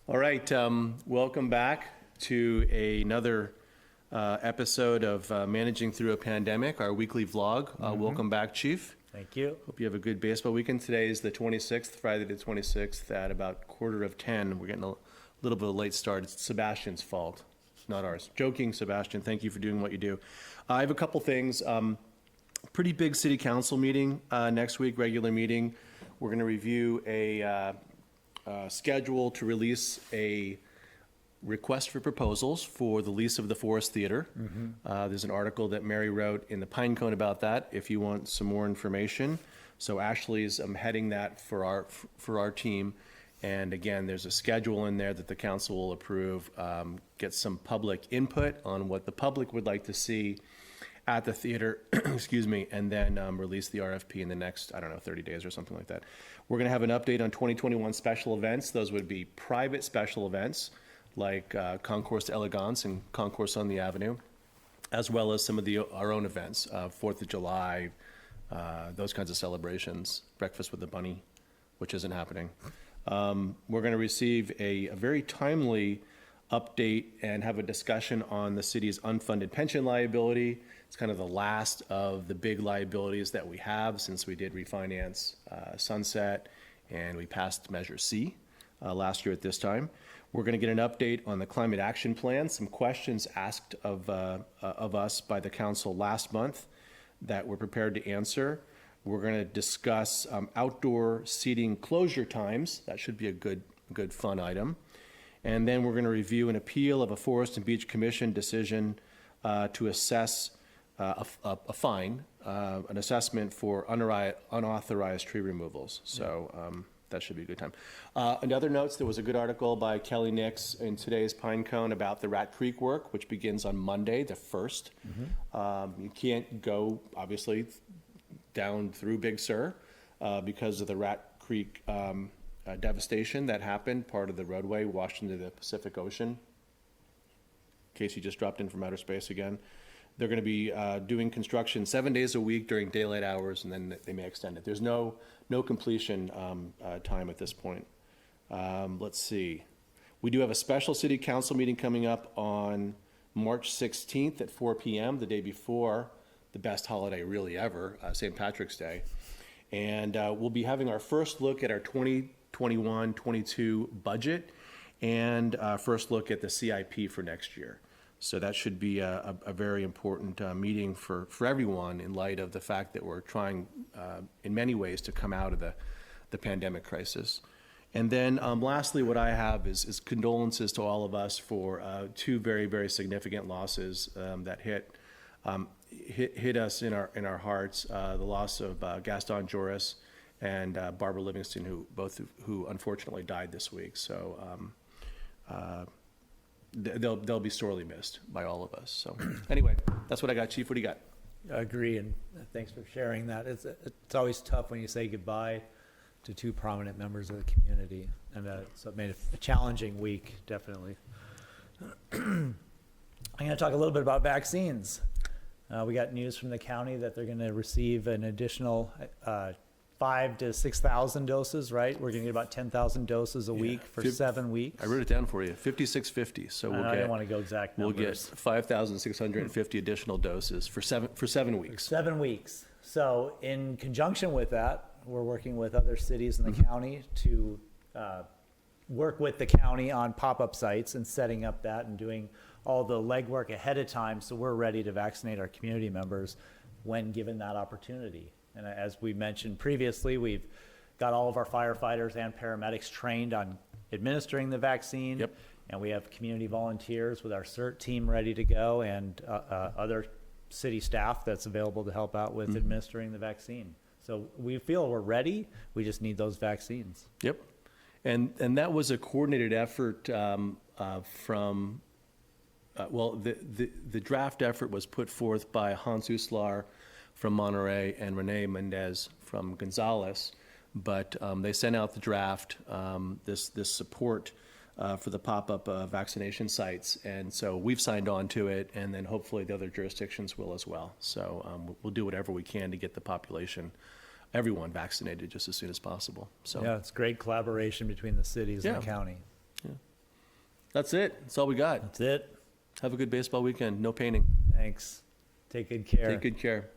All right, welcome back to another episode of Managing Through a Pandemic, our weekly vlog. Welcome back, Chief. Thank you. Hope you have a good baseball weekend. Today is the 26th, Friday the 26th at about 9:45. We're getting a little bit of a late start. It's Sebastian's fault, it's not ours. Joking, Sebastian, thank you for doing what you do. I have a couple things. Pretty big city council meeting next week, regular meeting. We're going to review a schedule to release a request for proposals for the lease of the Forest Theater. There's an article that Mary wrote in the Pinecone about that if you want some more information. So Ashley's heading that for our team. And again, there's a schedule in there that the council will approve, get some public input on what the public would like to see at the theater, excuse me, and then release the RFP in the next, 30 days or something like that. We're gonna have an update on 2021 special events. Those would be private special events like Concours d'Elegance and Concours on the Avenue, as well as some of our own events, 4th of July, those kinds of celebrations, Breakfast with the Bunny, which isn't happening. We're gonna receive a very timely update and have a discussion on the city's unfunded pension liability. It's kind of the last of the big liabilities that we have since we did refinance Sunset and we passed Measure C last year at this time. We're going to get an update on the climate action plan, some questions asked of us by the council last month that we're prepared to answer. We're going to discuss outdoor seating closure times. That should be a good fun item. And then we're going to review an appeal of a Forest and Beach Commission decision to assess a fine, an assessment for unauthorized tree removals. So that should be a good time. In other notes, there was a good article by Kelly Nix in today's Pinecone about the Rat Creek work, which begins on Monday, the 1st. You can't go, obviously, down through Big Sur because of the Rat Creek devastation that happened. Part of the roadway washed into the Pacific Ocean. Casey just dropped in from outer space again. They're going to be doing construction 7 days a week during daylight hours, and then they may extend it. There's no completion time at this point. Let's see. We do have a special city council meeting coming up on March 16th at 4 p.m., the day before the best holiday really ever, St. Patrick's Day. And we'll be having our first look at our 2021-22 budget and first look at the CIP for next year. So that should be a very important meeting for everyone in light of the fact that we're trying in many ways to come out of the pandemic crisis. And then lastly, what I have is condolences to all of us for two very, very significant losses that hit us in our hearts. The loss of Gaston Joris and Barbara Livingston, who unfortunately died this week. So they'll be sorely missed by all of us. So anyway, that's what I got. Chief, what do you got? I agree, and thanks for sharing that. It's always tough when you say goodbye to two prominent members of the community, and so it made a challenging week, definitely. I'm going to talk a little bit about vaccines. We got news from the county that they're going to receive an additional 5,000 to 6,000 doses, right? We're going to get about 10,000 doses a week for 7 weeks. I wrote it down for you, 5,650. So I didn't want to go exact numbers. We'll get 5,650 additional doses for 7 weeks. 7 weeks. So in conjunction with that, we're working with other cities in the county to work with the county on pop-up sites and setting up that and doing all the legwork ahead of time so we're ready to vaccinate our community members when given that opportunity. And as we mentioned previously, we've got all of our firefighters and paramedics trained on administering the vaccine. Yep. And we have community volunteers with our CERT team ready to go and other city staff that's available to help out with administering the vaccine. So we feel we're ready. We just need those vaccines. Yep. And that was a coordinated effort from, the draft effort was put forth by Hans Uslar from Monterey and Renee Mendez from Gonzales, but they sent out the draft, this support for the pop-up vaccination sites, and so we've signed on to it, and then hopefully the other jurisdictions will as well. So we'll do whatever we can to get the population, everyone vaccinated just as soon as possible. So yeah, it's great collaboration between the cities and the county. Yeah. That's it. That's all we got. That's it. Have a good baseball weekend. No painting. Thanks. Take good care. Take good care.